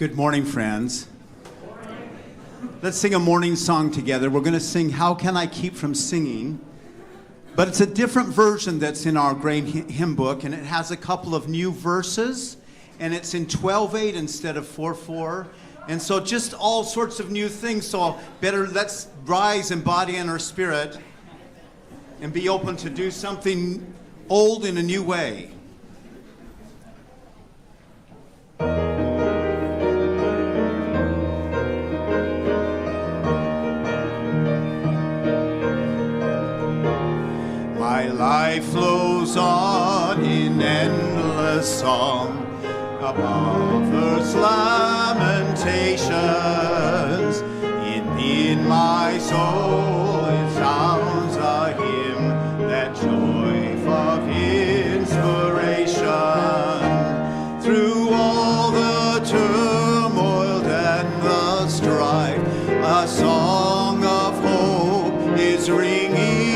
Good morning, friends. Let's sing a morning song together. We're going to sing How Can I Keep From Singing? But it's a different version that's in our great hymn book, and it has a couple of new verses, and it's in 12/8 instead of 4/4. And so just all sorts of new things. So better let's rise in body and our spirit and be open to do something old in a new way. My life flows on in endless song above earth's lamentations. In my soul it sounds a hymn, that joy of inspiration. Through all the turmoil and the strife, a song of hope is ringing.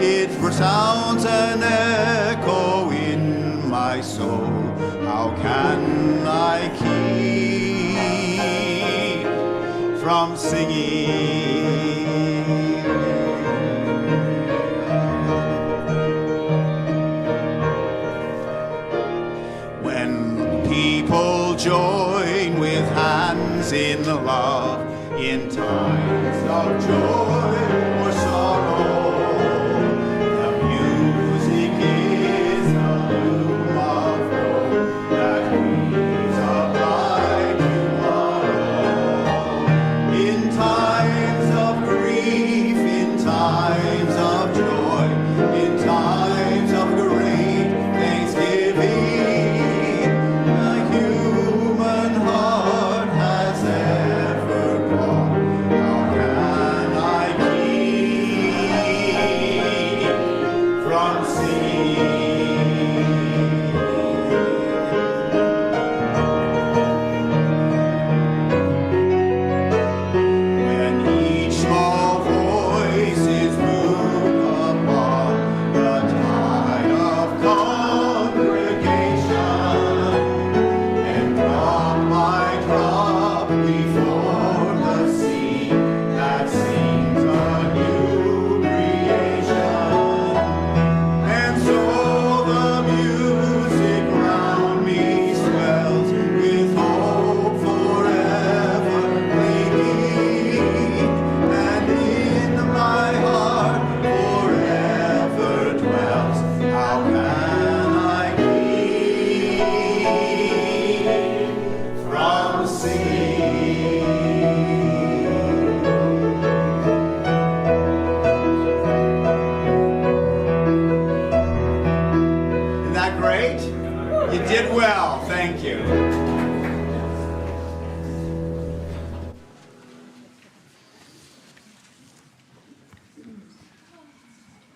It resounds an echo in my soul. How can I keep from singing? When people join with hands in love, in times of joy or sorrow,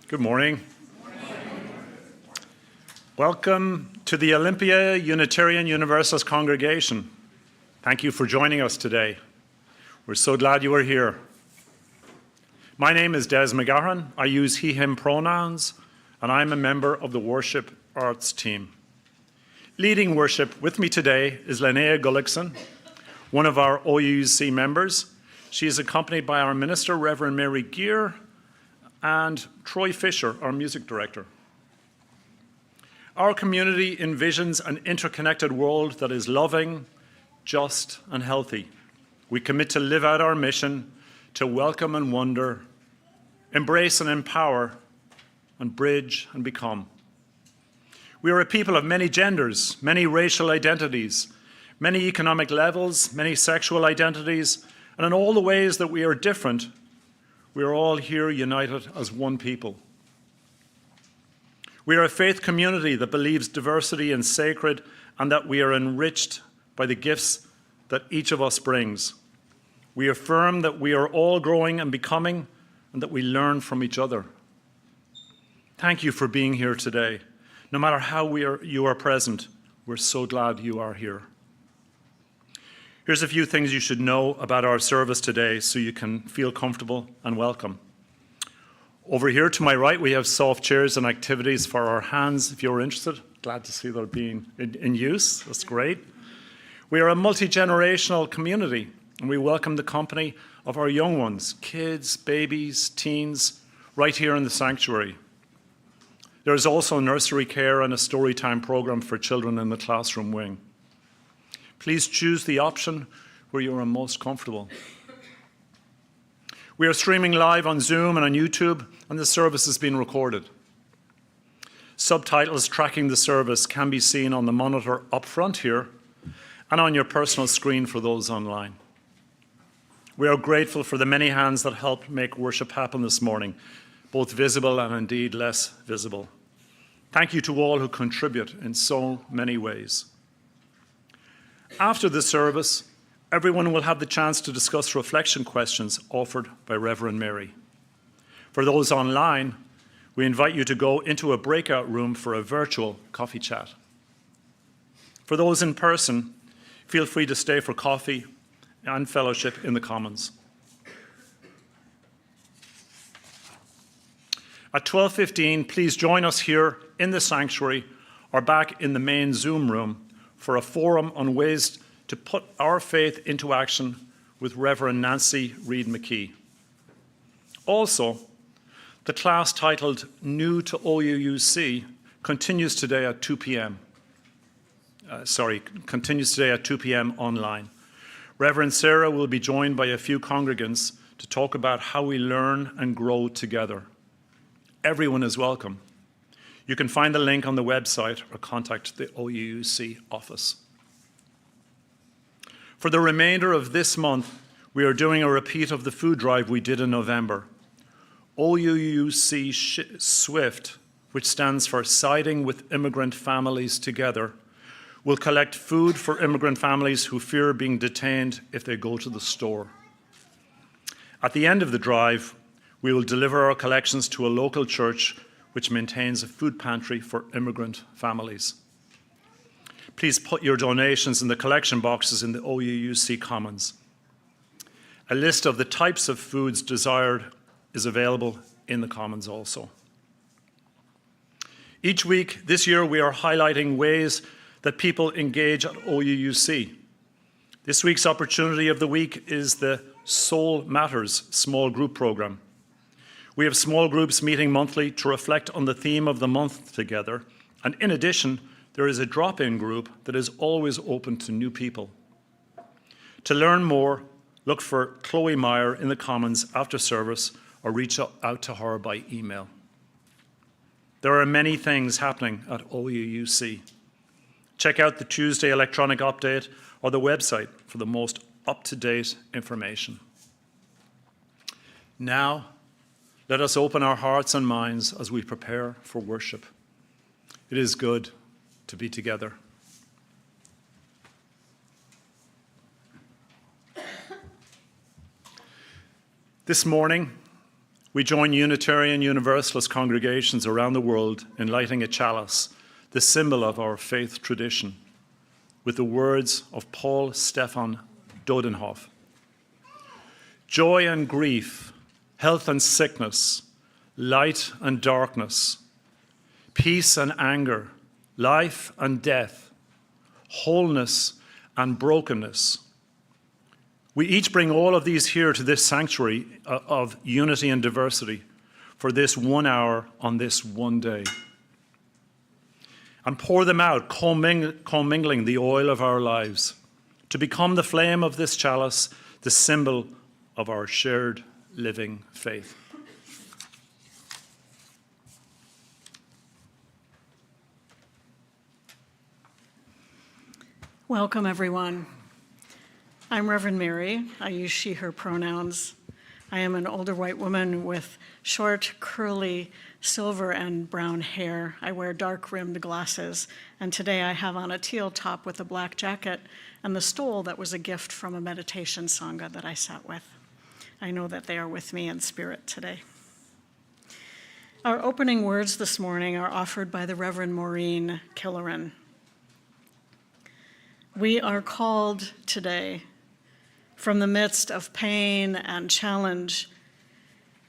Good morning. Welcome to the Olympia Unitarian Universalist congregation. Thank you for joining us today. We're so glad you are here. My name is Des McGahern. I use he, him pronouns, and I'm a member of the worship arts team. Leading worship with me today is Linnea Gullikson, one of our OUC members. She is accompanied by our minister, Reverend Mary Gear, and Troy Fisher, our music director. Our community envisions an interconnected world that is loving, just, and healthy. We commit to live out our mission to welcome and wonder, embrace and empower, and bridge and become. We are a people of many genders, many racial identities, many economic levels, many sexual identities, and in all the ways that we are different, we are all here united as one people. We are a faith community that believes diversity is sacred and that we are enriched by the gifts that each of us brings. We affirm that we are all growing and becoming and that we learn from each other. Thank you for being here today. No matter how you are present, we're so glad you are here. Here's a few things you should know about our service today so you can feel comfortable and welcome. Over here to my right, we have soft chairs and activities for our hands if you're interested. Glad to see they're being in use. That's great. We are a multi-generational community, and we welcome the company of our young ones, kids, babies, teens, right here in the sanctuary. There is also nursery care and a story time program for children in the classroom wing. Please choose the option where you are most comfortable. We are streaming live on Zoom and on YouTube, and the service is being recorded. Subtitles tracking the service can be seen on the monitor up front here and on your personal screen for those online. We are grateful for the many hands that helped make worship happen this morning, both visible and indeed less visible. Thank you to all who contribute in so many ways. After the service, everyone will have the chance to discuss reflection questions offered by Reverend Mary. For those online, we invite you to go into a breakout room for a virtual coffee chat. For those in person, feel free to stay for coffee and fellowship in the Commons. At 12:15, please join us here in the sanctuary or back in the main Zoom room for a forum on ways to put our faith into action with Reverend Nancy Reid McKee. Also, the class titled New to OUUC continues today at 2 p.m. Continues today at 2 p.m. online. Reverend Sarah will be joined by a few congregants to talk about how we learn and grow together. Everyone is welcome. You can find the link on the website or contact the OUUC office. For the remainder of this month, we are doing a repeat of the food drive we did in November. OUUC SWIFT, which stands for Siding with Immigrant Families Together, will collect food for immigrant families who fear being detained if they go to the store. At the end of the drive, we will deliver our collections to a local church which maintains a food pantry for immigrant families. Please put your donations in the collection boxes in the OUUC Commons. A list of the types of foods desired is available in the Commons also. Each week this year we are highlighting ways that people engage at OUUC. This week's opportunity of the week is the Soul Matters small group program. We have small groups meeting monthly to reflect on the theme of the month together, and in addition, there is a drop-in group that is always open to new people. To learn more, look for Chloe Meyer in the Commons after service or reach out to her by email. There are many things happening at OUUC. Check out the Tuesday electronic update or the website for the most up-to-date information. Now, let us open our hearts and minds as we prepare for worship. It is good to be together. This morning, we join Unitarian Universalist congregations around the world in lighting a chalice, the symbol of our faith tradition, with the words of Paul Stephan Dodenhoff. Joy and grief, health and sickness, light and darkness, peace and anger, life and death, wholeness and brokenness. We each bring all of these here to this sanctuary of unity and diversity for this 1 hour on this one day. And pour them out, commingling the oil of our lives, to become the flame of this chalice, the symbol of our shared living faith. Welcome, everyone. I'm Reverend Mary. I use she, her pronouns. I am an older white woman with short, curly, silver and brown hair. I wear dark-rimmed glasses, and today I have on a teal top with a black jacket and the stole that was a gift from a meditation sangha that I sat with. I know that they are with me in spirit today. Our opening words this morning are offered by the Reverend Maureen Killeran. We are called today from the midst of pain and challenge.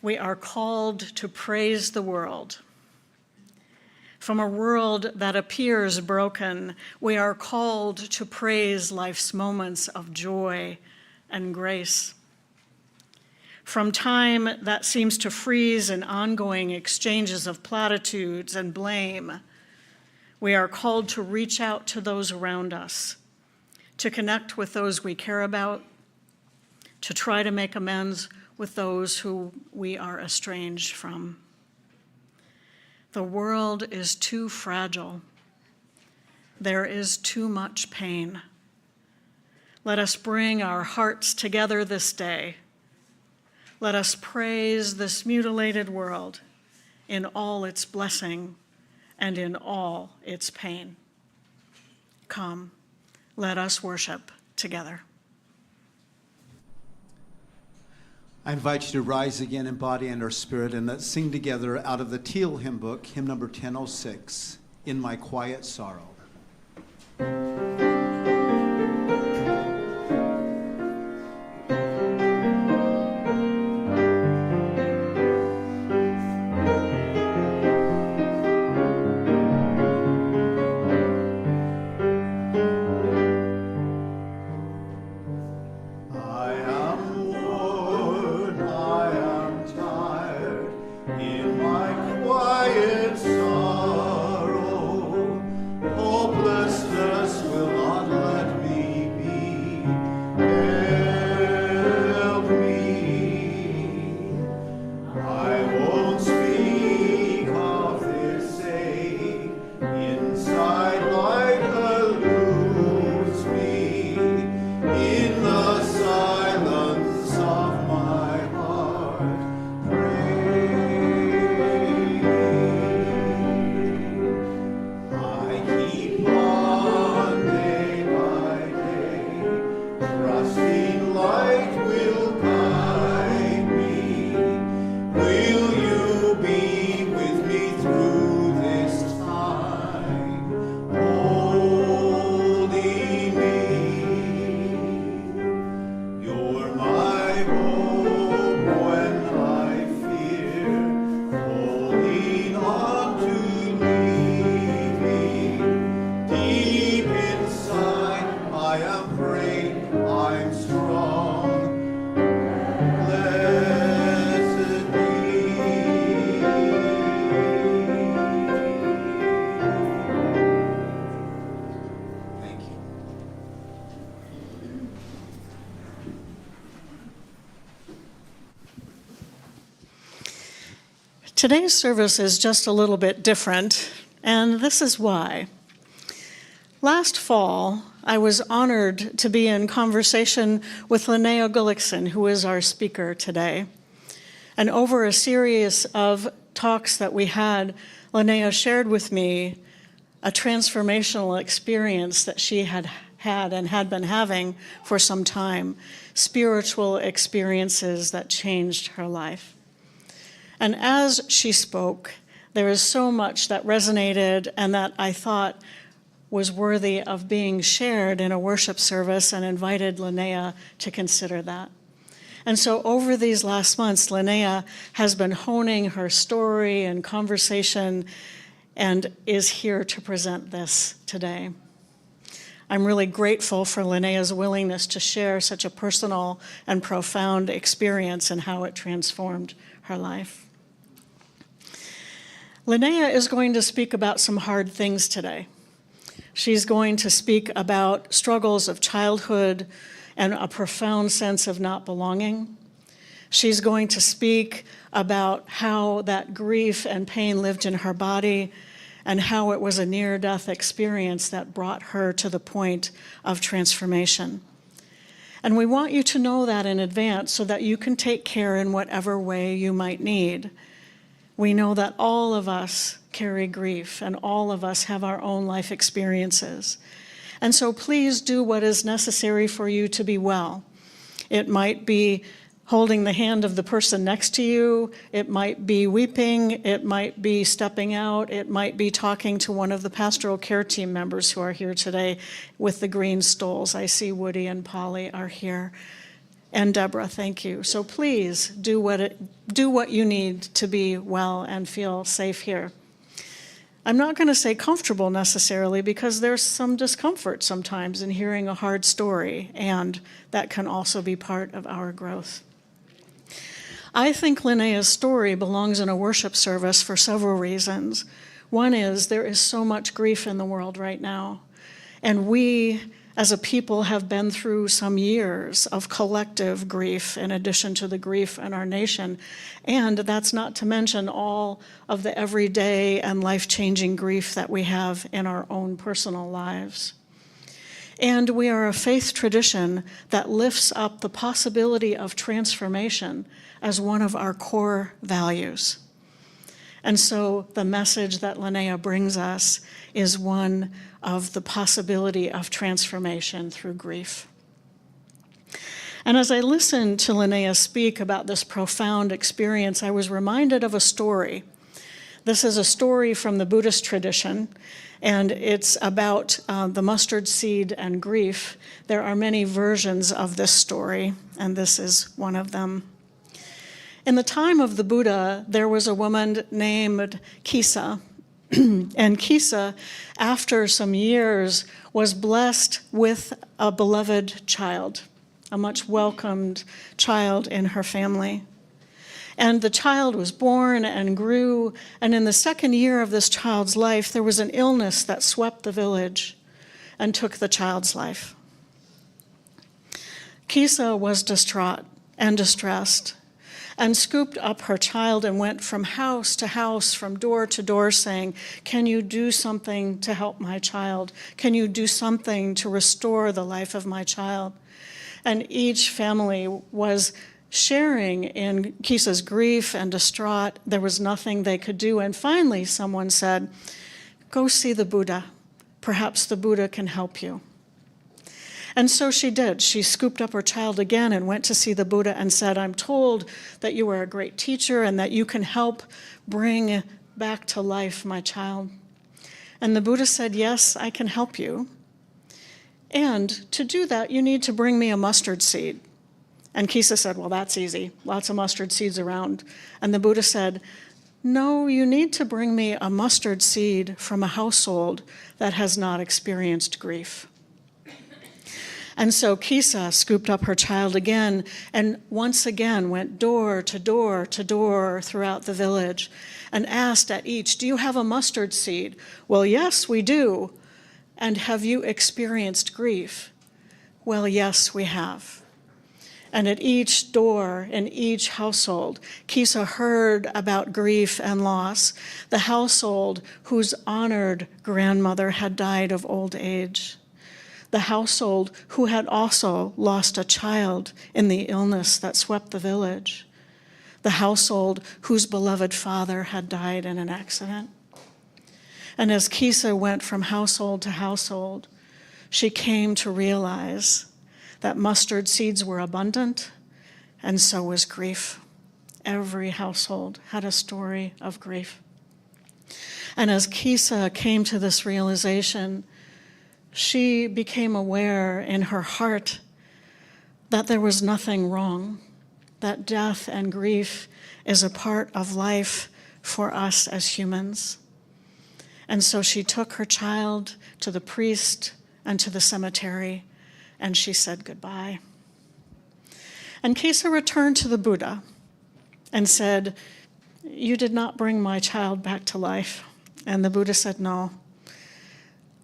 We are called to praise the world. From a world that appears broken, we are called to praise life's moments of joy and grace. From time that seems to freeze in ongoing exchanges of platitudes and blame, we are called to reach out to those around us, to connect with those we care about, to try to make amends with those who we are estranged from. The world is too fragile. There is too much pain. Let us bring our hearts together this day. Let us praise this mutilated world in all its blessing and in all its pain. Come, let us worship together. I invite you to rise again in body and our spirit, and let's sing together out of the Teal hymn book, hymn number 1006, In My Quiet Sorrow. Today's service is just a little bit different, and this is why. Last fall, I was honored to be in conversation with Linnea Gullikson, who is our speaker today. And over a series of talks that we had, Linnea shared with me a transformational experience that she had and had been having for some time, spiritual experiences that changed her life. And as she spoke, there is so much that resonated and that I thought was worthy of being shared in a worship service, and invited Linnea to consider that. And so over these last months, Linnea has been honing her story and conversation and is here to present this today. I'm really grateful for Linnea's willingness to share such a personal and profound experience and how it transformed her life. Linnea is going to speak about some hard things today. She's going to speak about struggles of childhood and a profound sense of not belonging. She's going to speak about how that grief and pain lived in her body and how it was a near-death experience that brought her to the point of transformation. And we want you to know that in advance so that you can take care in whatever way you might need. We know that all of us carry grief and all of us have our own life experiences. And so please do what is necessary for you to be well. It might be holding the hand of the person next to you. It might be weeping. It might be stepping out. It might be talking to one of the pastoral care team members who are here today with the green stoles. I see Woody and Polly are here. And Deborah, thank you. So please do what you need to be well and feel safe here. I'm not going to say comfortable necessarily, because there's some discomfort sometimes in hearing a hard story, and that can also be part of our growth. I think Linnea's story belongs in a worship service for several reasons. One is there is so much grief in the world right now, and we as a people have been through some years of collective grief in addition to the grief in our nation. And that's not to mention all of the everyday and life-changing grief that we have in our own personal lives. And we are a faith tradition that lifts up the possibility of transformation as one of our core values. And so the message that Linnea brings us is one of the possibility of transformation through grief. And as I listened to Linnea speak about this profound experience, I was reminded of a story. This is a story from the Buddhist tradition, and it's about the mustard seed and grief. There are many versions of this story, and this is one of them. In the time of the Buddha, there was a woman named Kisa. And Kisa, after some years, was blessed with a beloved child, a much welcomed child in her family. And the child was born and grew, and in the second year of this child's life, there was an illness that swept the village and took the child's life. Kisa was distraught and distressed, and scooped up her child and went from house to house, from door to door, saying, "Can you do something to help my child? Can you do something to restore the life of my child?" And each family was sharing in Kisa's grief and distraught. There was nothing they could do. And finally, someone said, "Go see the Buddha. Perhaps the Buddha can help you." And so she did. She scooped up her child again and went to see the Buddha and said, "I'm told that you are a great teacher and that you can help bring back to life my child." And the Buddha said, "Yes, I can help you. And to do that, you need to bring me a mustard seed." And Kisa said, "Well, that's easy. Lots of mustard seeds around." And the Buddha said, "No, you need to bring me a mustard seed from a household that has not experienced grief." And so Kisa scooped up her child again and once again went door to door to door throughout the village and asked at each, "Do you have a mustard seed?" "Well, yes, we do." "And have you experienced grief?" "Well, yes, we have." And at each door in each household, Kisa heard about grief and loss, the household whose honored grandmother had died of old age, the household who had also lost a child in the illness that swept the village, the household whose beloved father had died in an accident. And as Kisa went from household to household, she came to realize that mustard seeds were abundant, and so was grief. Every household had a story of grief. And as Kisa came to this realization, she became aware in her heart that there was nothing wrong, that death and grief is a part of life for us as humans. And so she took her child to the priest and to the cemetery, and she said goodbye. And Kisa returned to the Buddha and said, "You did not bring my child back to life." And the Buddha said, "No,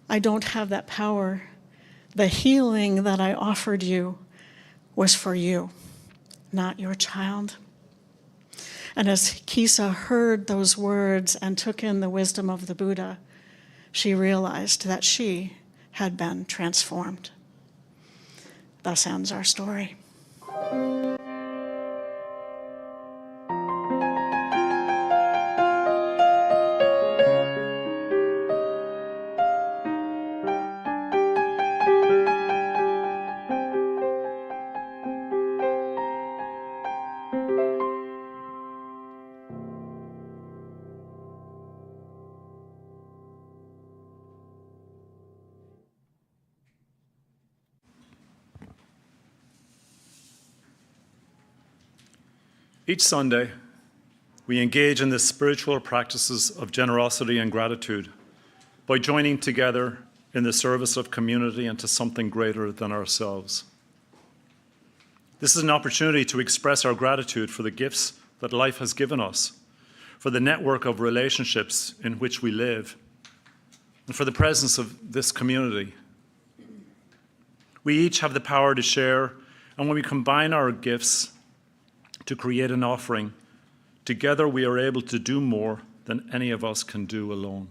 I don't have that power. The healing that I offered you was for you, not your child." And as Kisa heard those words and took in the wisdom of the Buddha, she realized that she had been transformed. Thus ends our story. Each Sunday, we engage in the spiritual practices of generosity and gratitude by joining together in the service of community and to something greater than ourselves. This is an opportunity to express our gratitude for the gifts that life has given us, for the network of relationships in which we live, and for the presence of this community. We each have the power to share, and when we combine our gifts to create an offering, together we are able to do more than any of us can do alone.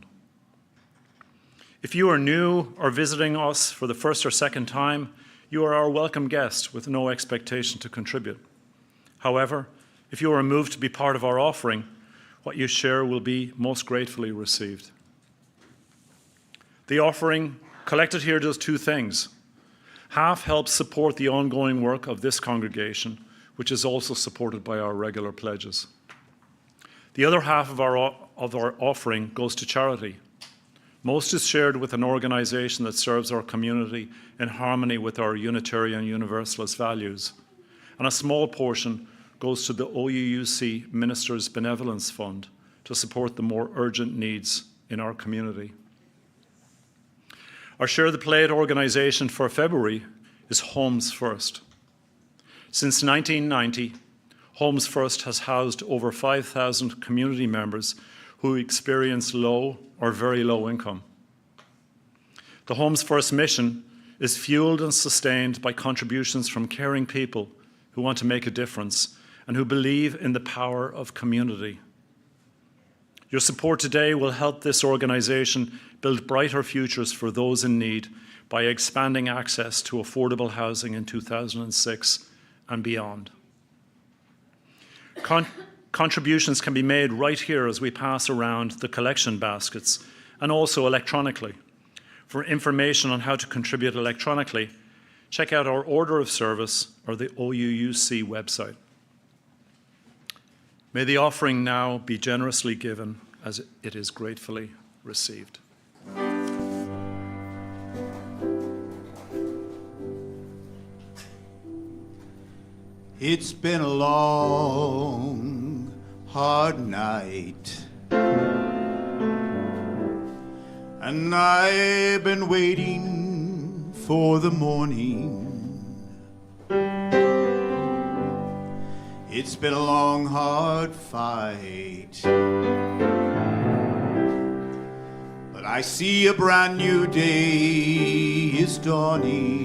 If you are new or visiting us for the first or second time, you are our welcome guest with no expectation to contribute. However, if you are moved to be part of our offering, what you share will be most gratefully received. The offering collected here does two things. Half helps support the ongoing work of this congregation, which is also supported by our regular pledges. The other half of our offering goes to charity. Most is shared with an organization that serves our community in harmony with our Unitarian Universalist values, and a small portion goes to the OUUC Ministers' Benevolence Fund to support the more urgent needs in our community. Our Share the Plate organization for February is Homes First. Since 1990, Homes First has housed over 5,000 community members who experience low or very low income. The Homes First mission is fueled and sustained by contributions from caring people who want to make a difference and who believe in the power of community. Your support today will help this organization build brighter futures for those in need by expanding access to affordable housing in 2006 and beyond. Contributions can be made right here as we pass around the collection baskets and also electronically. For information on how to contribute electronically, check out our order of service or the OUUC website. May the offering now be generously given as it is gratefully received. It's been a long, hard night, and I've been waiting for the morning. It's been a long, hard fight, but I see a brand new day is dawning.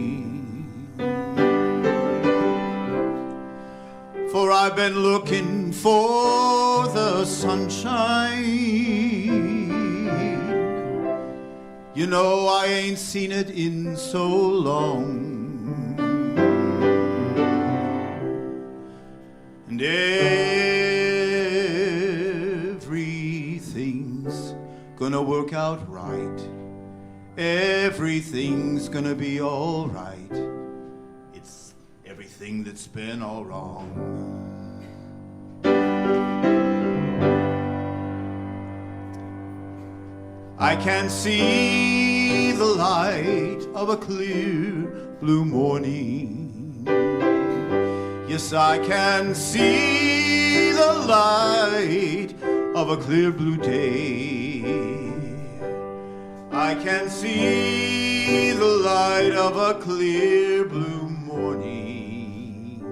For I've been looking for the sunshine. You know, I ain't seen it in so long. And everything's gonna work out right. Everything's gonna be all right. It's everything that's been all wrong. I can see the light of a clear blue morning. Yes, I can see the light of a clear blue day. I can see the light of a clear blue morning.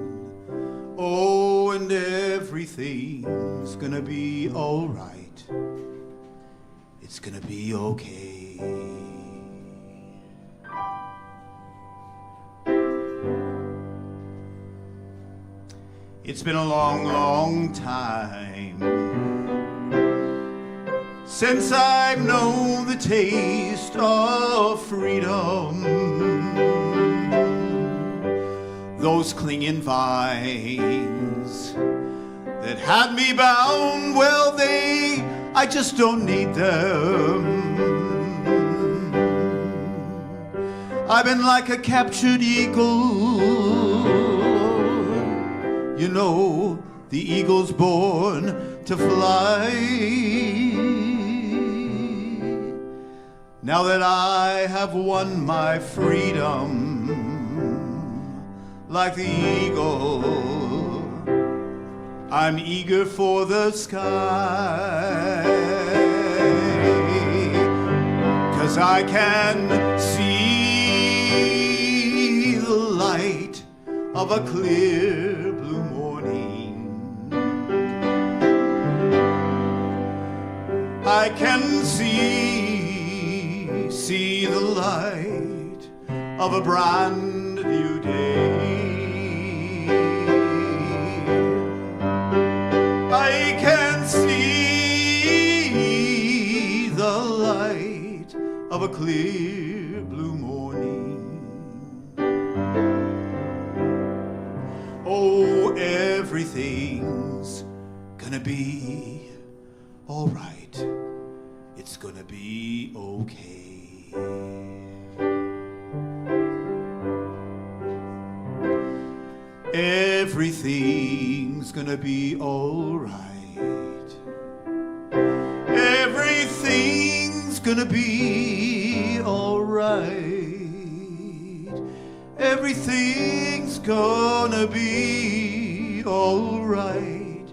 Oh, and everything's gonna be all right. It's gonna be okay. It's been a long, long time since I've known the taste of freedom. Those clinging vines that had me bound, well, I just don't need them. I've been like a captured eagle. You know, the eagle's born to fly. Now that I have won my freedom, like the eagle, I'm eager for the sky, 'cause I can see the light of a clear blue morning. I can see the light of a brand new day. I can see the light of a clear blue morning. Oh, everything's gonna be all right. It's gonna be okay. Everything's gonna be all right. Everything's gonna be all right. Everything's gonna be all right.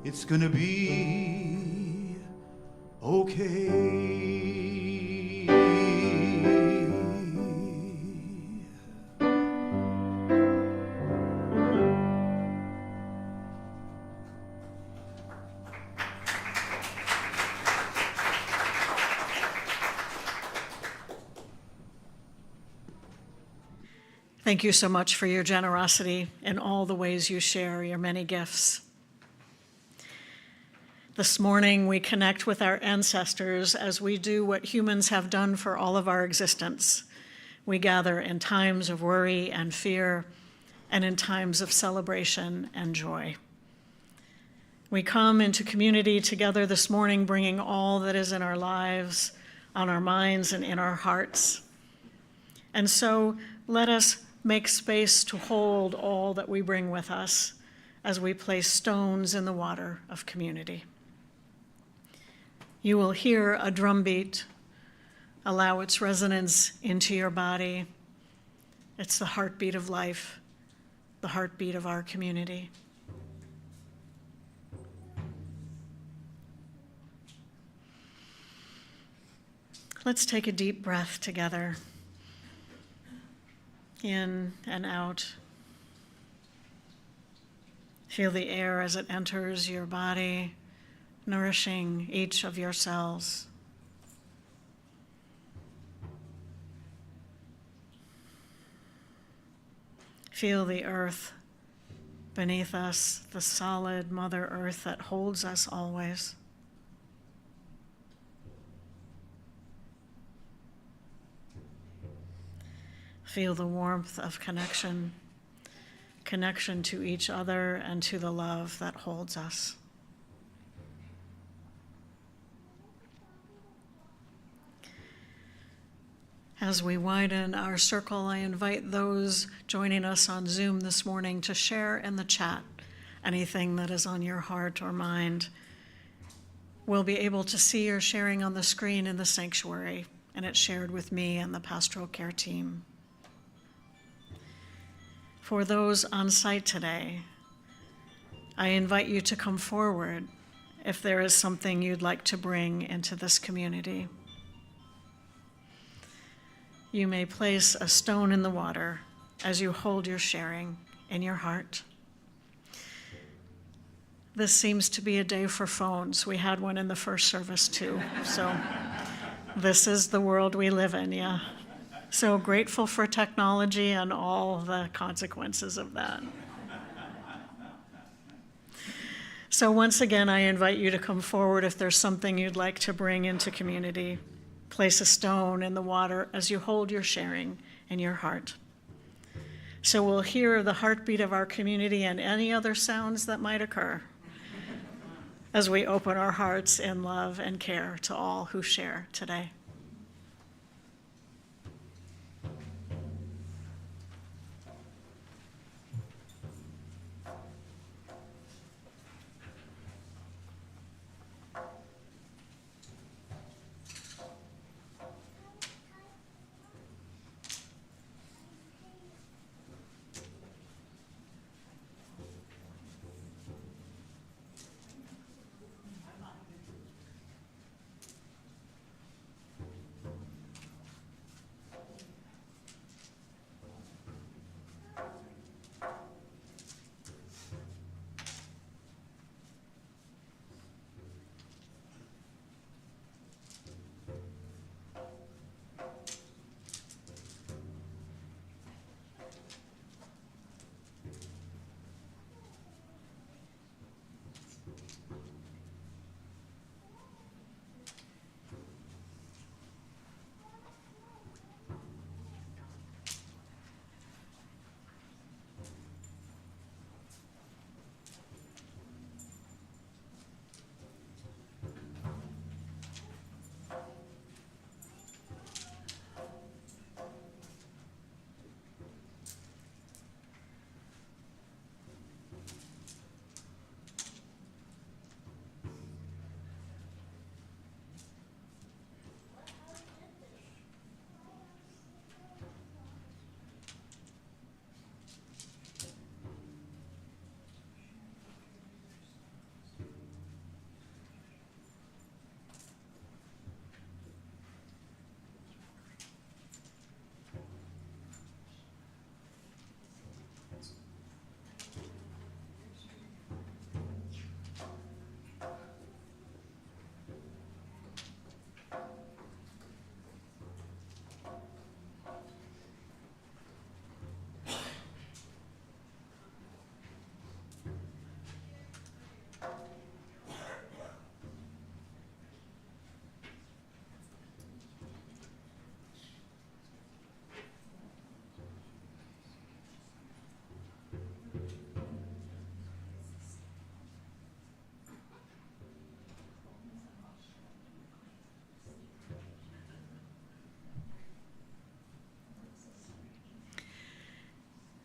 It's gonna be okay. Thank you so much for your generosity in all the ways you share your many gifts. This morning, we connect with our ancestors as we do what humans have done for all of our existence. We gather in times of worry and fear, and in times of celebration and joy. We come into community together this morning, bringing all that is in our lives, on our minds, and in our hearts. And so let us make space to hold all that we bring with us as we place stones in the water of community. You will hear a drumbeat. Allow its resonance into your body. It's the heartbeat of life, the heartbeat of our community. Let's take a deep breath together. In and out. Feel the air as it enters your body, nourishing each of your cells. Feel the earth beneath us, the solid Mother Earth that holds us always. Feel the warmth of connection to each other and to the love that holds us. As we widen our circle, I invite those joining us on Zoom this morning to share in the chat anything that is on your heart or mind. We'll be able to see your sharing on the screen in the sanctuary, and it's shared with me and the pastoral care team. For those on site today, I invite you to come forward if there is something you'd like to bring into this community. You may place a stone in the water as you hold your sharing in your heart. This seems to be a day for phones. We had one in the first service too, so this is the world we live in, yeah. So grateful for technology and all the consequences of that. So once again, I invite you to come forward if there's something you'd like to bring into community. Place a stone in the water as you hold your sharing in your heart. So we'll hear the heartbeat of our community and any other sounds that might occur as we open our hearts in love and care to all who share today.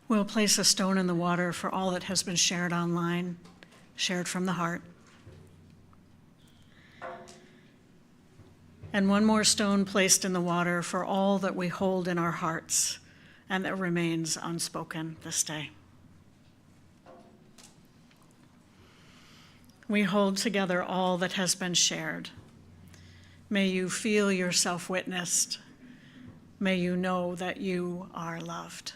We'll place a stone in the water for all that has been shared online, shared from the heart. And one more stone placed in the water for all that we hold in our hearts and that remains unspoken this day. We hold together all that has been shared. May you feel yourself witnessed. May you know that you are loved.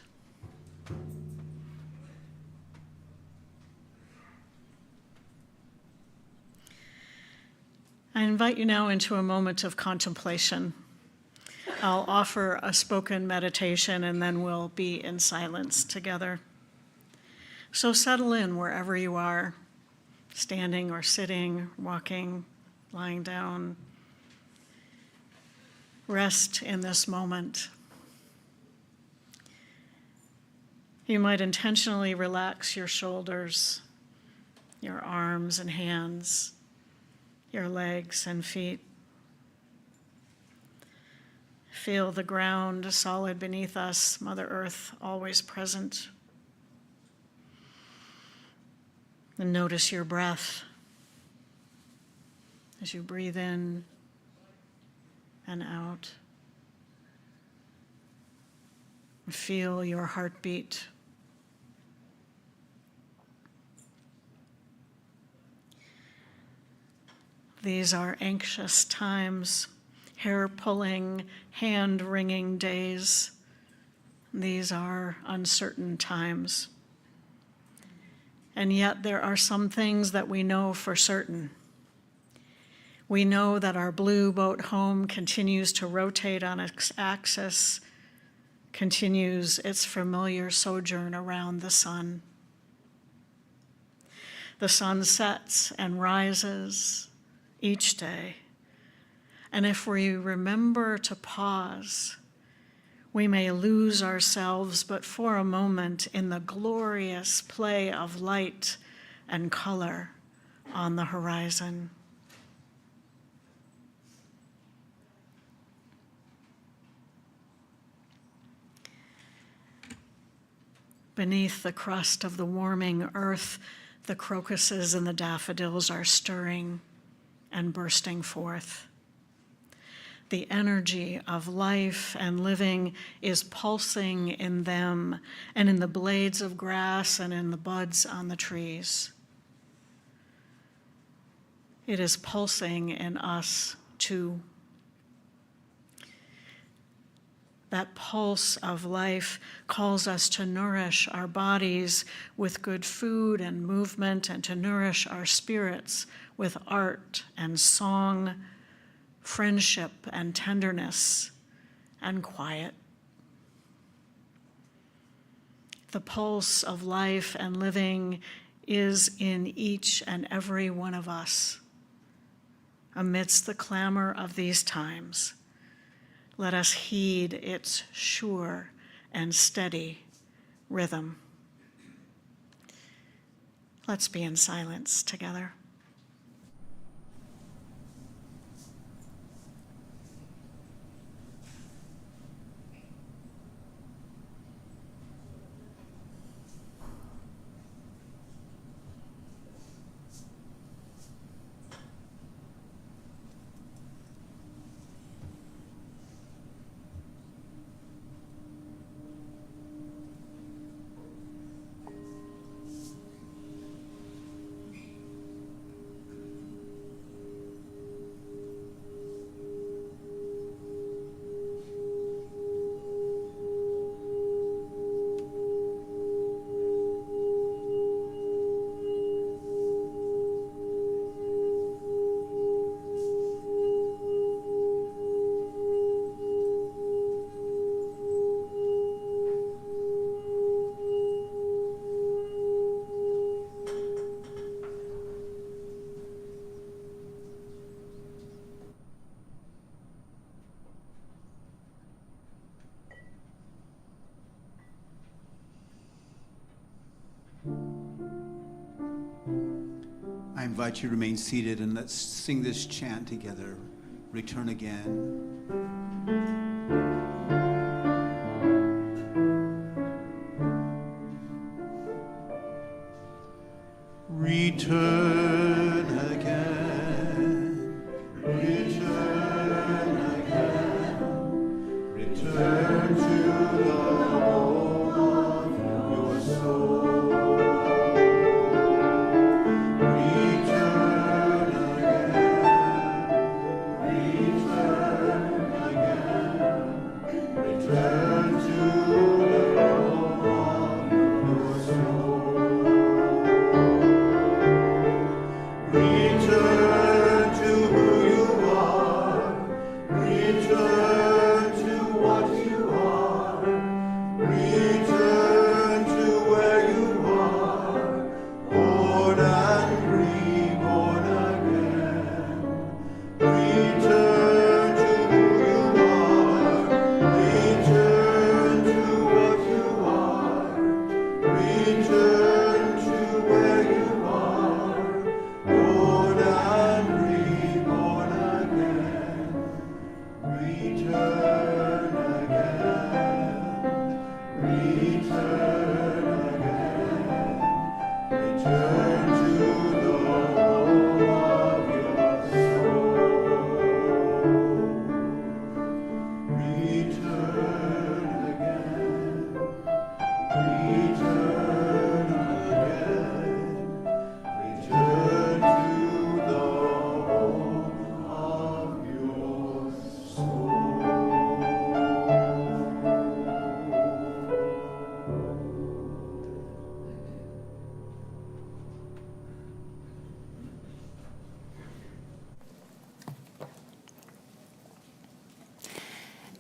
I invite you now into a moment of contemplation. I'll offer a spoken meditation and then we'll be in silence together. So settle in wherever you are, standing or sitting, walking, lying down. Rest in this moment. You might intentionally relax your shoulders, your arms and hands, your legs and feet. Feel the ground solid beneath us, Mother Earth always present. And notice your breath as you breathe in and out. Feel your heartbeat. These are anxious times, hair-pulling, hand-wringing days. These are uncertain times. And yet there are some things that we know for certain. We know that our blue boat home continues to rotate on its axis, continues its familiar sojourn around the sun. The sun sets and rises each day. And if we remember to pause, we may lose ourselves, but for a moment, in the glorious play of light and color on the horizon. Beneath the crust of the warming earth, the crocuses and the daffodils are stirring and bursting forth. The energy of life and living is pulsing in them and in the blades of grass and in the buds on the trees. It is pulsing in us too. That pulse of life calls us to nourish our bodies with good food and movement, and to nourish our spirits with art and song, friendship and tenderness and quiet. The pulse of life and living is in each and every one of us. Amidst the clamor of these times, let us heed its sure and steady rhythm. Let's be in silence together. I invite you to remain seated and let's sing this chant together. Return again.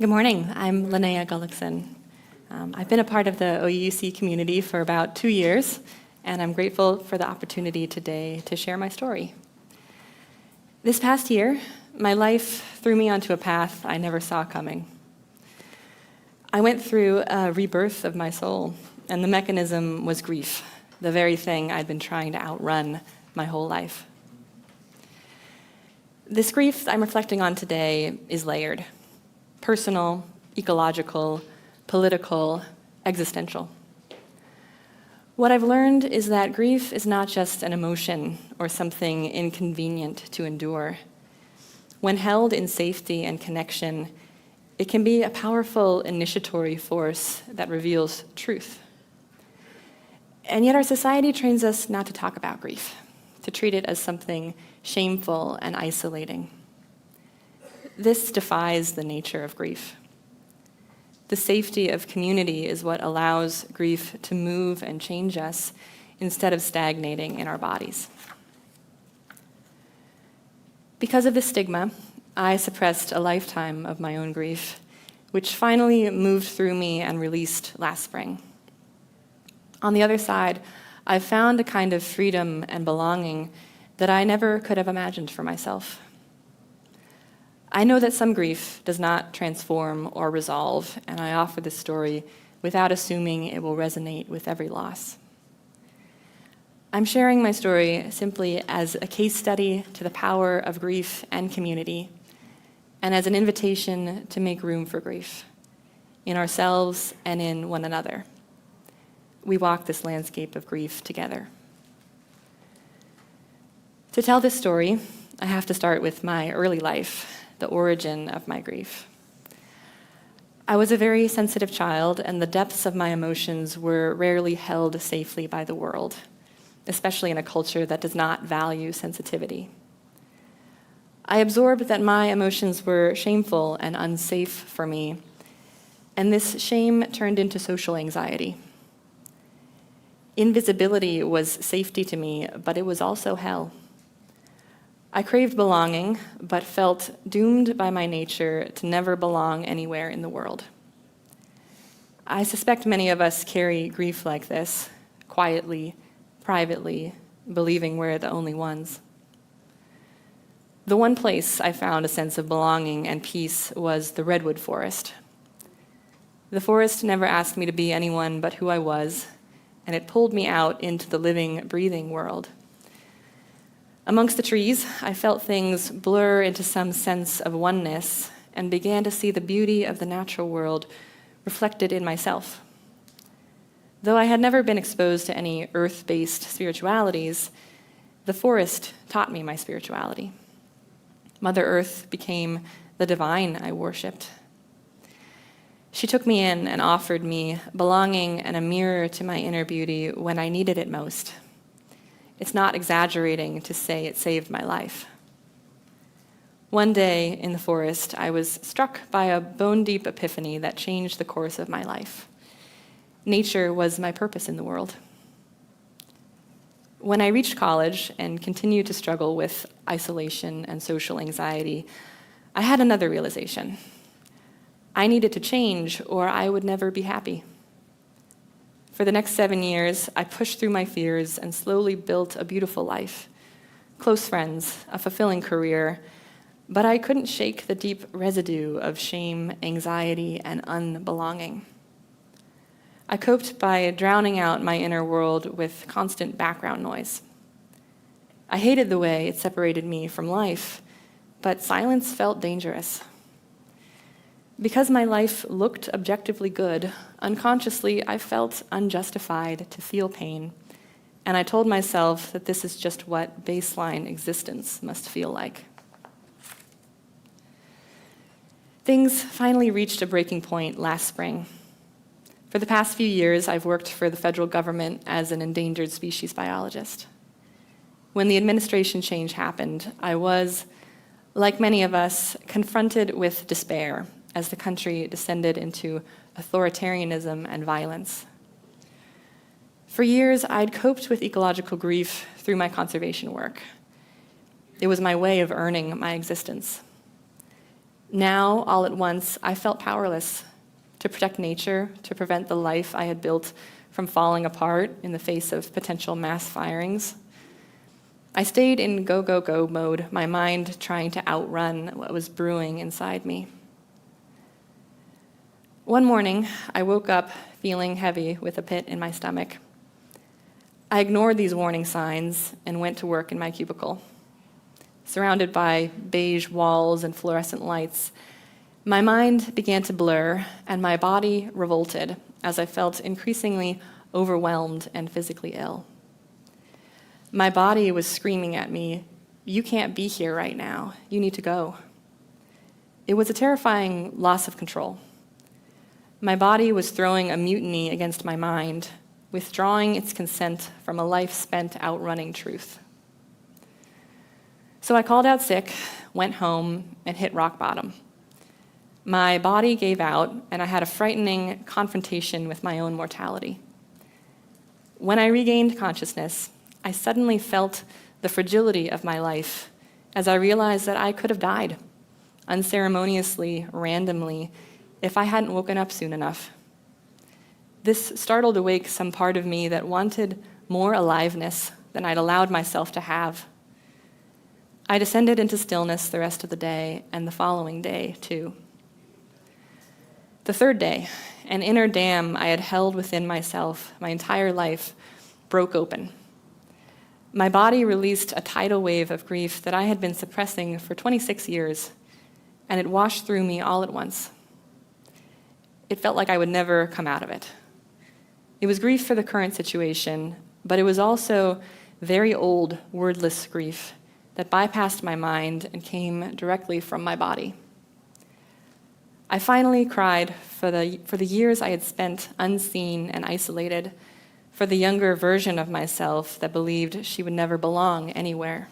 Good morning. I'm Linnea Gullikson. I've been a part of the OUC community for about 2 years, and I'm grateful for the opportunity today to share my story. This past year, my life threw me onto a path I never saw coming. I went through a rebirth of my soul, and the mechanism was grief, the very thing I'd been trying to outrun my whole life. This grief I'm reflecting on today is layered: personal, ecological, political, existential. What I've learned is that grief is not just an emotion or something inconvenient to endure. When held in safety and connection, it can be a powerful initiatory force that reveals truth. And yet our society trains us not to talk about grief, to treat it as something shameful and isolating. This defies the nature of grief. The safety of community is what allows grief to move and change us instead of stagnating in our bodies. Because of this stigma, I suppressed a lifetime of my own grief, which finally moved through me and released last spring. On the other side, I've found a kind of freedom and belonging that I never could have imagined for myself. I know that some grief does not transform or resolve, and I offer this story without assuming it will resonate with every loss. I'm sharing my story simply as a case study to the power of grief and community, and as an invitation to make room for grief in ourselves and in one another. We walk this landscape of grief together. To tell this story, I have to start with my early life, the origin of my grief. I was a very sensitive child, and the depths of my emotions were rarely held safely by the world, especially in a culture that does not value sensitivity. I absorbed that my emotions were shameful and unsafe for me, and this shame turned into social anxiety. Invisibility was safety to me, but it was also hell. I craved belonging, but felt doomed by my nature to never belong anywhere in the world. I suspect many of us carry grief like this, quietly, privately, believing we're the only ones. The one place I found a sense of belonging and peace was the redwood forest. The forest never asked me to be anyone but who I was, and it pulled me out into the living, breathing world. Amongst the trees, I felt things blur into some sense of oneness and began to see the beauty of the natural world reflected in myself. Though I had never been exposed to any earth-based spiritualities, the forest taught me my spirituality. Mother Earth became the divine I worshipped. She took me in and offered me belonging and a mirror to my inner beauty when I needed it most. It's not exaggerating to say it saved my life. One day in the forest, I was struck by a bone-deep epiphany that changed the course of my life. Nature was my purpose in the world. When I reached college and continued to struggle with isolation and social anxiety, I had another realization. I needed to change, or I would never be happy. For the next 7 years, I pushed through my fears and slowly built a beautiful life, close friends, a fulfilling career, but I couldn't shake the deep residue of shame, anxiety, and unbelonging. I coped by drowning out my inner world with constant background noise. I hated the way it separated me from life, but silence felt dangerous. Because my life looked objectively good, unconsciously I felt unjustified to feel pain, and I told myself that this is just what baseline existence must feel like. Things finally reached a breaking point last spring. For the past few years, I've worked for the federal government as an endangered species biologist. When the administration change happened, I was, like many of us, confronted with despair as the country descended into authoritarianism and violence. For years, I'd coped with ecological grief through my conservation work. It was my way of earning my existence. Now, all at once, I felt powerless to protect nature, to prevent the life I had built from falling apart in the face of potential mass firings. I stayed in go, go, go mode, my mind trying to outrun what was brewing inside me. One morning, I woke up feeling heavy with a pit in my stomach. I ignored these warning signs and went to work in my cubicle. Surrounded by beige walls and fluorescent lights, my mind began to blur and my body revolted as I felt increasingly overwhelmed and physically ill. My body was screaming at me, "You can't be here right now. You need to go." It was a terrifying loss of control. My body was throwing a mutiny against my mind, withdrawing its consent from a life spent outrunning truth. So I called out sick, went home, and hit rock bottom. My body gave out, and I had a frightening confrontation with my own mortality. When I regained consciousness, I suddenly felt the fragility of my life as I realized that I could have died, unceremoniously, randomly, if I hadn't woken up soon enough. This startled awake some part of me that wanted more aliveness than I'd allowed myself to have. I descended into stillness the rest of the day, and the following day, too. The third day, an inner dam I had held within myself my entire life broke open. My body released a tidal wave of grief that I had been suppressing for 26 years, and it washed through me all at once. It felt like I would never come out of it. It was grief for the current situation, but it was also very old, wordless grief that bypassed my mind and came directly from my body. I finally cried for the years I had spent unseen and isolated, for the younger version of myself that believed she would never belong anywhere.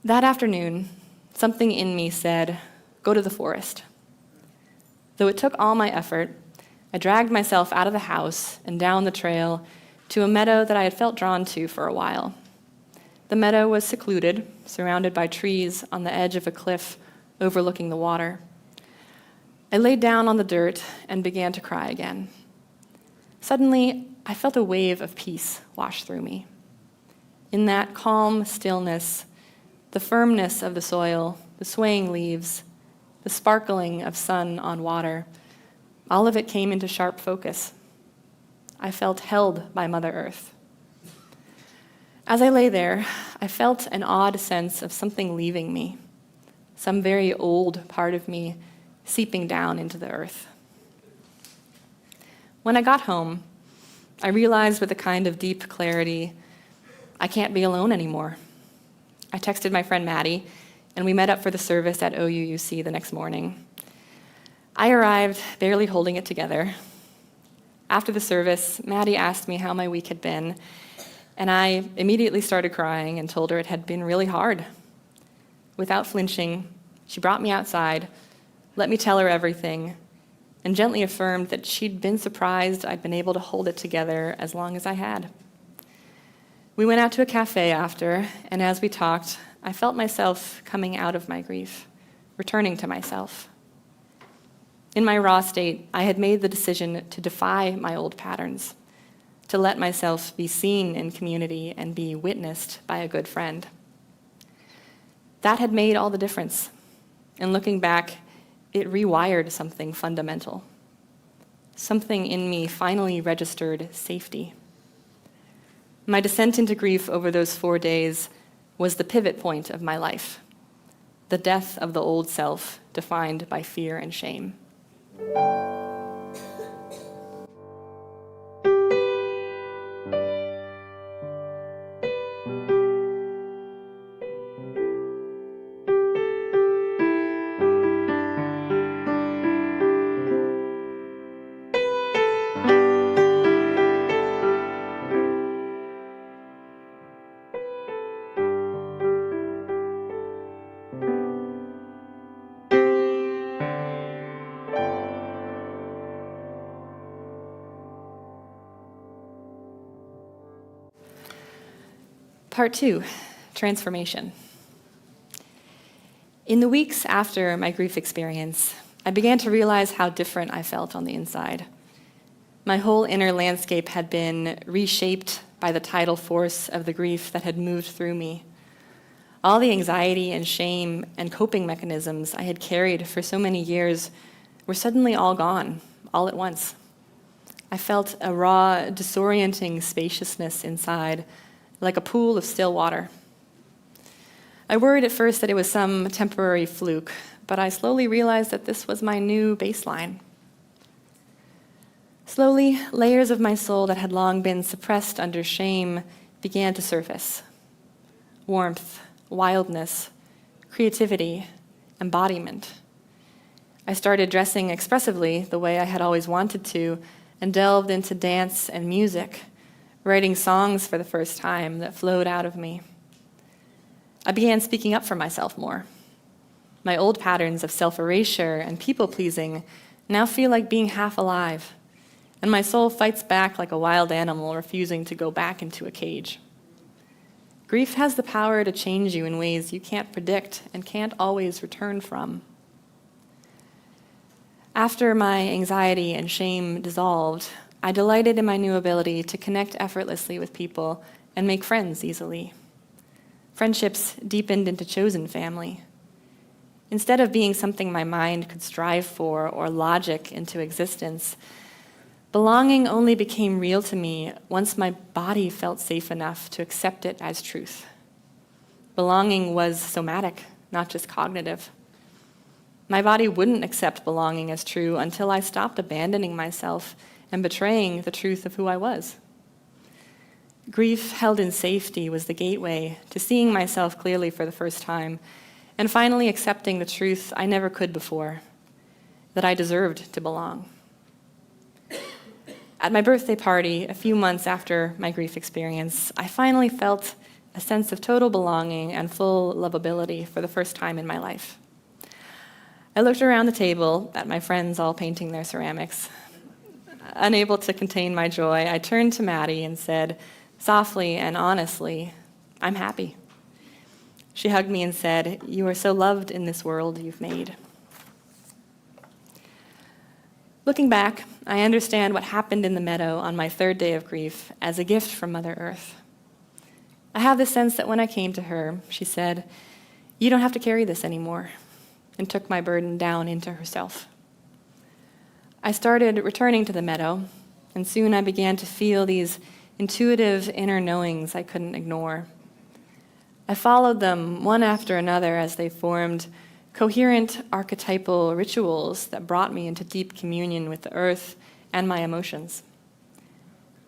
That afternoon, something in me said, "Go to the forest." Though it took all my effort, I dragged myself out of the house and down the trail to a meadow that I had felt drawn to for a while. The meadow was secluded, surrounded by trees on the edge of a cliff overlooking the water. I laid down on the dirt and began to cry again. Suddenly, I felt a wave of peace wash through me. In that calm stillness, the firmness of the soil, the swaying leaves, the sparkling of sun on water, all of it came into sharp focus. I felt held by Mother Earth. As I lay there, I felt an odd sense of something leaving me, some very old part of me seeping down into the earth. When I got home, I realized with a kind of deep clarity, I can't be alone anymore. I texted my friend Maddie, and we met up for the service at OUUC the next morning. I arrived barely holding it together. After the service, Maddie asked me how my week had been, and I immediately started crying and told her it had been really hard. Without flinching, she brought me outside, let me tell her everything, and gently affirmed that she'd been surprised I'd been able to hold it together as long as I had. We went out to a cafe after, and as we talked, I felt myself coming out of my grief, returning to myself. In my raw state, I had made the decision to defy my old patterns, to let myself be seen in community and be witnessed by a good friend. That had made all the difference. And looking back, it rewired something fundamental. Something in me finally registered safety. My descent into grief over those 4 days was the pivot point of my life, the death of the old self defined by fear and shame. Part 2, transformation. In the weeks after my grief experience, I began to realize how different I felt on the inside. My whole inner landscape had been reshaped by the tidal force of the grief that had moved through me. All the anxiety and shame and coping mechanisms I had carried for so many years were suddenly all gone, all at once. I felt a raw, disorienting spaciousness inside, like a pool of still water. I worried at first that it was some temporary fluke, but I slowly realized that this was my new baseline. Slowly, layers of my soul that had long been suppressed under shame began to surface. Warmth, wildness, creativity, embodiment. I started dressing expressively the way I had always wanted to, and delved into dance and music, writing songs for the first time that flowed out of me. I began speaking up for myself more. My old patterns of self-erasure and people-pleasing now feel like being half alive, and my soul fights back like a wild animal refusing to go back into a cage. Grief has the power to change you in ways you can't predict and can't always return from. After my anxiety and shame dissolved, I delighted in my new ability to connect effortlessly with people and make friends easily. Friendships deepened into chosen family. Instead of being something my mind could strive for or logic into existence, belonging only became real to me once my body felt safe enough to accept it as truth. Belonging was somatic, not just cognitive. My body wouldn't accept belonging as true until I stopped abandoning myself and betraying the truth of who I was. Grief held in safety was the gateway to seeing myself clearly for the first time and finally accepting the truth I never could before, that I deserved to belong. At my birthday party, a few months after my grief experience, I finally felt a sense of total belonging and full lovability for the first time in my life. I looked around the table at my friends all painting their ceramics. Unable to contain my joy, I turned to Maddie and said, softly and honestly, "I'm happy." She hugged me and said, "You are so loved in this world you've made." Looking back, I understand what happened in the meadow on my third day of grief as a gift from Mother Earth. I have the sense that when I came to her, she said, "You don't have to carry this anymore," and took my burden down into herself. I started returning to the meadow, and soon I began to feel these intuitive inner knowings I couldn't ignore. I followed them one after another as they formed coherent archetypal rituals that brought me into deep communion with the earth and my emotions.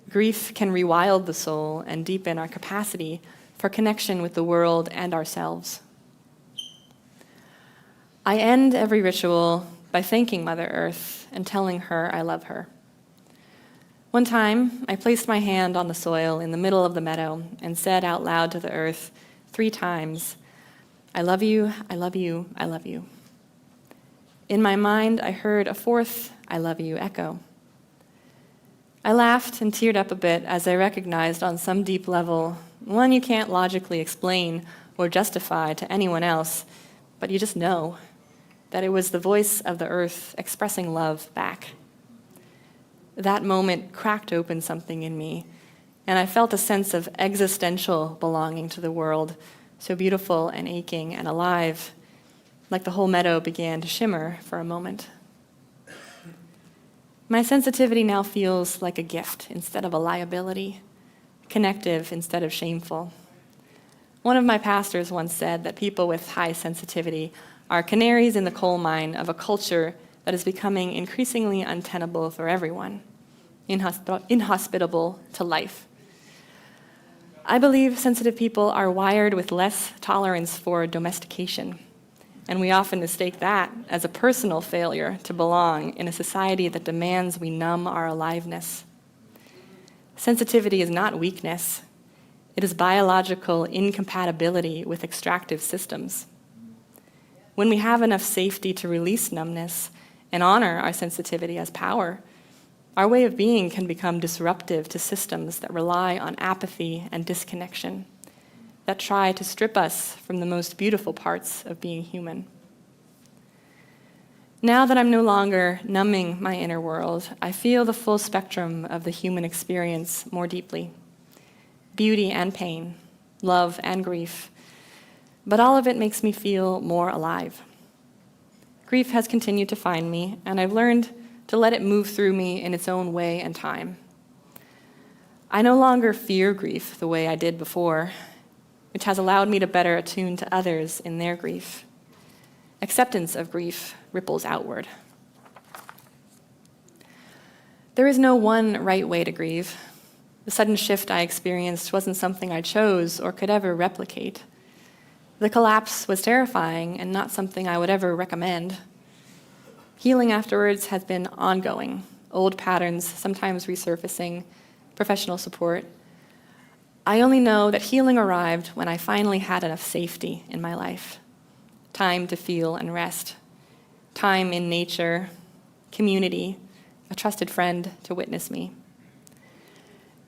Grief can rewild the soul and deepen our capacity for connection with the world and ourselves. I end every ritual by thanking Mother Earth and telling her I love her. One time, I placed my hand on the soil in the middle of the meadow and said out loud to the earth 3 times, "I love you, I love you, I love you." In my mind, I heard a 4th "I love you" echo. I laughed and teared up a bit as I recognized on some deep level, one you can't logically explain or justify to anyone else, but you just know, that it was the voice of the earth expressing love back. That moment cracked open something in me, and I felt a sense of existential belonging to the world, so beautiful and aching and alive, like the whole meadow began to shimmer for a moment. My sensitivity now feels like a gift instead of a liability, connective instead of shameful. One of my pastors once said that people with high sensitivity are canaries in the coal mine of a culture that is becoming increasingly untenable for everyone, inhospitable to life. I believe sensitive people are wired with less tolerance for domestication, and we often mistake that as a personal failure to belong in a society that demands we numb our aliveness. Sensitivity is not weakness. It is biological incompatibility with extractive systems. When we have enough safety to release numbness and honor our sensitivity as power, our way of being can become disruptive to systems that rely on apathy and disconnection, that try to strip us from the most beautiful parts of being human. Now that I'm no longer numbing my inner world, I feel the full spectrum of the human experience more deeply. Beauty and pain, love and grief, but all of it makes me feel more alive. Grief has continued to find me, and I've learned to let it move through me in its own way and time. I no longer fear grief the way I did before, which has allowed me to better attune to others in their grief. Acceptance of grief ripples outward. There is no one right way to grieve. The sudden shift I experienced wasn't something I chose or could ever replicate. The collapse was terrifying and not something I would ever recommend. Healing afterwards has been ongoing, old patterns sometimes resurfacing, professional support. I only know that healing arrived when I finally had enough safety in my life. Time to feel and rest. Time in nature, community, a trusted friend to witness me.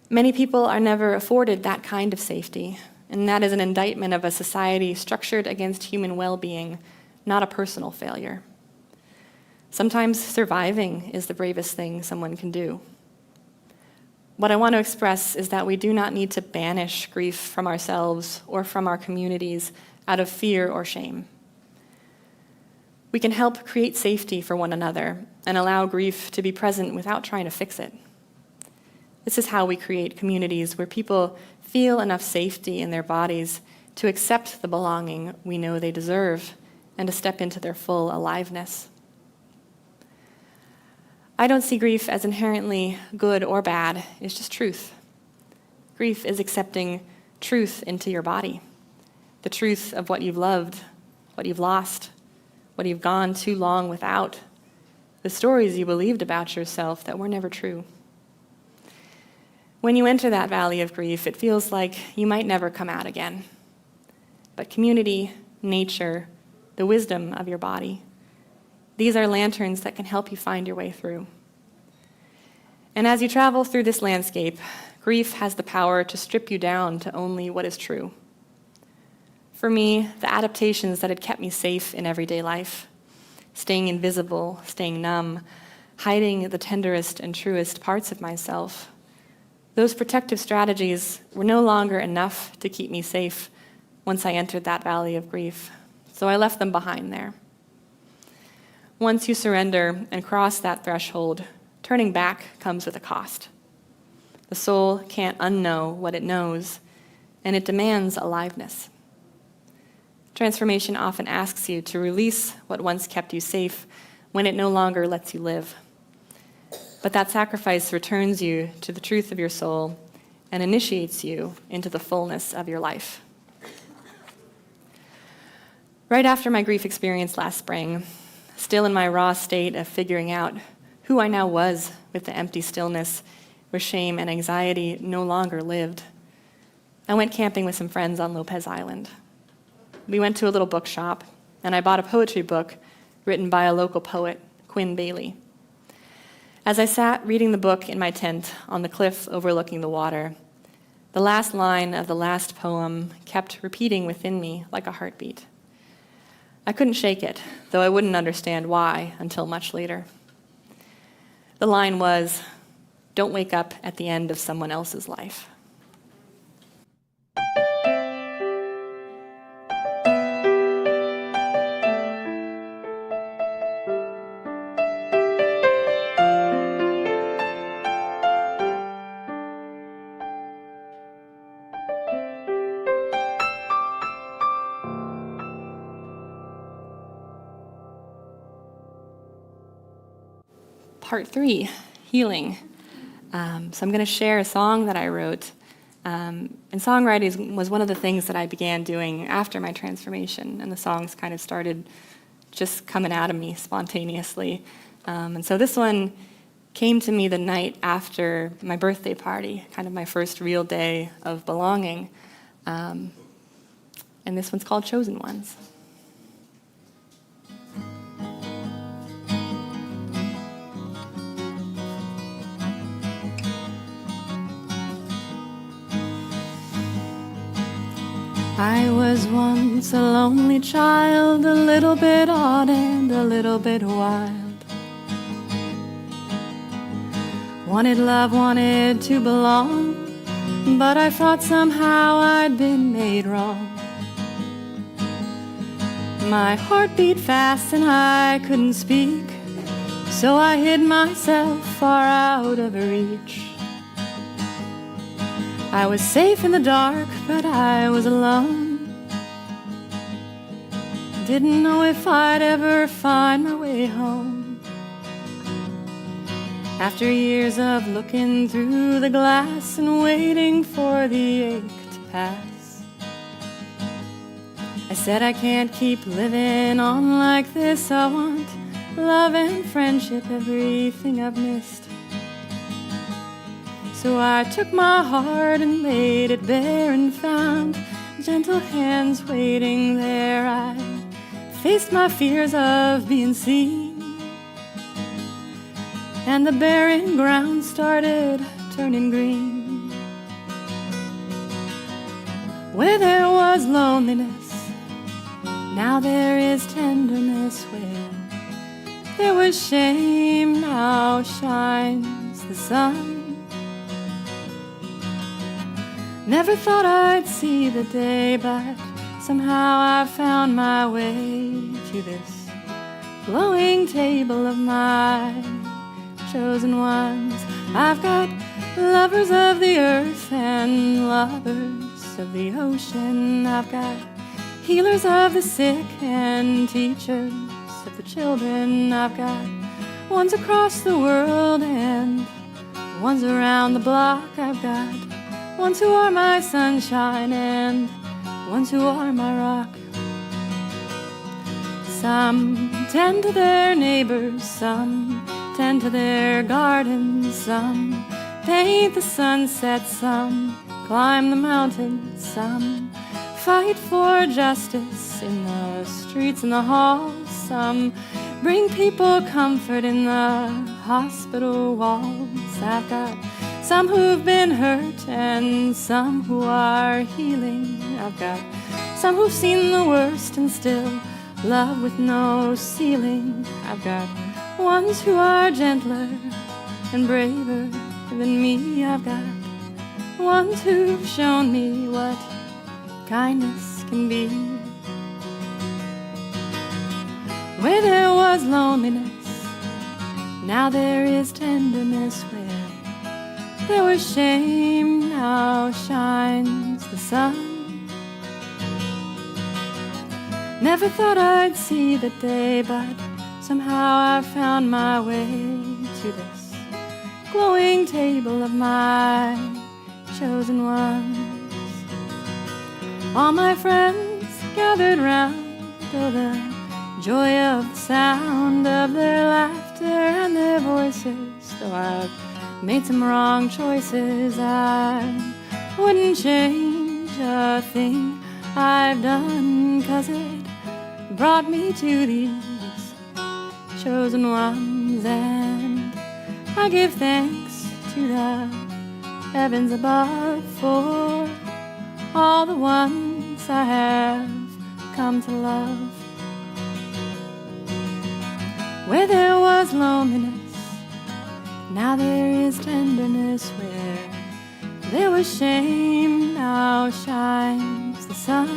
Many people are never afforded that kind of safety, and that is an indictment of a society structured against human well-being, not a personal failure. Sometimes surviving is the bravest thing someone can do. What I want to express is that we do not need to banish grief from ourselves or from our communities out of fear or shame. We can help create safety for one another and allow grief to be present without trying to fix it. This is how we create communities where people feel enough safety in their bodies to accept the belonging we know they deserve and to step into their full aliveness. I don't see grief as inherently good or bad, it's just truth. Grief is accepting truth into your body, the truth of what you've loved, what you've lost, what you've gone too long without, the stories you believed about yourself that were never true. When you enter that valley of grief, it feels like you might never come out again. But community, nature, the wisdom of your body, these are lanterns that can help you find your way through. And as you travel through this landscape, grief has the power to strip you down to only what is true. For me, the adaptations that had kept me safe in everyday life, staying invisible, staying numb, hiding the tenderest and truest parts of myself, those protective strategies were no longer enough to keep me safe once I entered that valley of grief, so I left them behind there. Once you surrender and cross that threshold, turning back comes with a cost. The soul can't unknow what it knows, and it demands aliveness. Transformation often asks you to release what once kept you safe when it no longer lets you live. But that sacrifice returns you to the truth of your soul and initiates you into the fullness of your life. Right after my grief experience last spring, still in my raw state of figuring out who I now was with the empty stillness where shame and anxiety no longer lived, I went camping with some friends on Lopez Island. We went to a little bookshop, and I bought a poetry book written by a local poet, Quinn Bailey. As I sat reading the book in my tent on the cliff overlooking the water, the last line of the last poem kept repeating within me like a heartbeat. I couldn't shake it, though I wouldn't understand why until much later. The line was, "Don't wake up at the end of someone else's life." Part 3, healing. So I'm going to share a song that I wrote. And songwriting was one of the things that I began doing after my transformation, and the songs kind of started just coming out of me spontaneously. And so this one came to me the night after my birthday party, kind of my first real day of belonging. And this one's called Chosen Ones. I was once a lonely child, a little bit odd and a little bit wild. Wanted love, wanted to belong, but I thought somehow I'd been made wrong. My heart beat fast and I couldn't speak, so I hid myself far out of reach. I was safe in the dark, but I was alone. Didn't know if I'd ever find my way home. After years of looking through the glass and waiting for the ache to pass, I said I can't keep living on like this. I want love and friendship, everything I've missed. So I took my heart and laid it bare and found gentle hands waiting there. I faced my fears of being seen, and the barren ground started turning green. Where there was loneliness, now there is tenderness. Where there was shame, now shines the sun. Never thought I'd see the day, but somehow I found my way to this glowing table of my chosen ones. I've got lovers of the earth and lovers of the ocean. I've got healers of the sick and teachers of the children. I've got ones across the world and ones around the block. I've got ones who are my sunshine and ones who are my rock. Some tend to their neighbors, some tend to their gardens, some paint the sunset, some climb the mountains, some fight for justice in the streets and the halls, some bring people comfort in the hospital walls. I've got some who've been hurt and some who are healing. I've got some who've seen the worst and still love with no ceiling. I've got ones who are gentler and braver than me. I've got ones who've shown me what kindness can be. Where there was loneliness, now there is tenderness. Where there was shame, now shines the sun. Never thought I'd see the day, but somehow I found my way to this glowing table of my chosen ones. All my friends gathered round, oh, the joy of the sound of their laughter and their voices. Though I've made some wrong choices, I wouldn't change a thing I've done, 'cause it brought me to these chosen ones. And I give thanks to the heavens above for all the ones I have come to love. Where there was loneliness, now there is tenderness. Where there was shame, now shines the sun.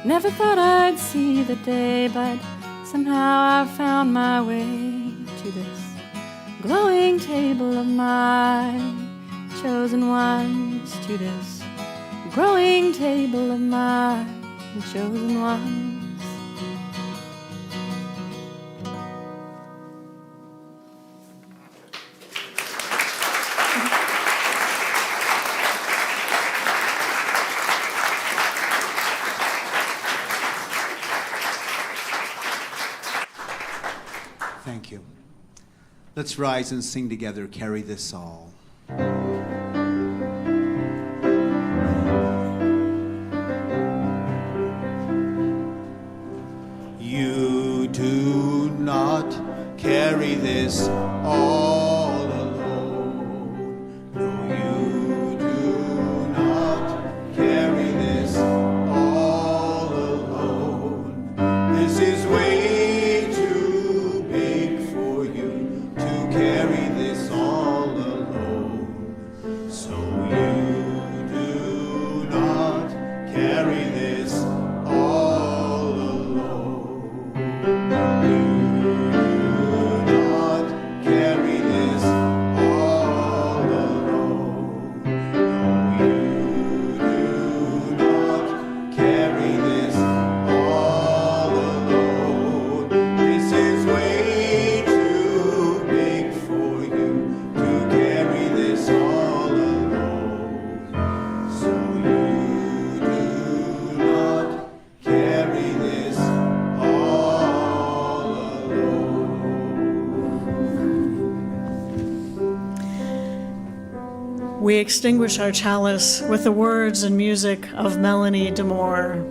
Never thought I'd see the day, but somehow I found my way to this glowing table of my chosen ones, to this growing table of my chosen ones. Thank you. Let's rise and sing together, Carry This All. You do not carry this all alone. No, you do not carry this all alone. You do not carry this all alone. No, you do not carry this all alone. This is way too big for you to carry this all alone. So you do not carry this all alone. We extinguish our chalice with the words and music of Melanie Demore.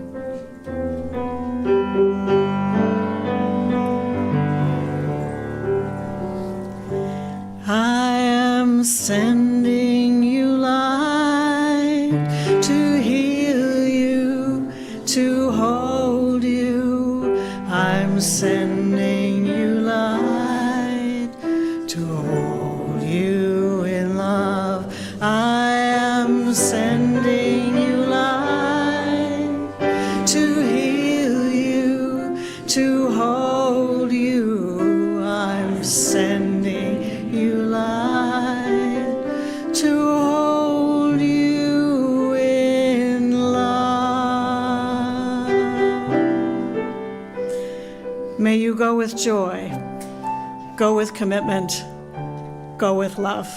I am sending you light to heal you, to hold you. I'm sending you light to hold you in love. I am sending you light to heal you, to hold you. I'm sending you light to hold you in love. May you go with joy, go with commitment, go with love.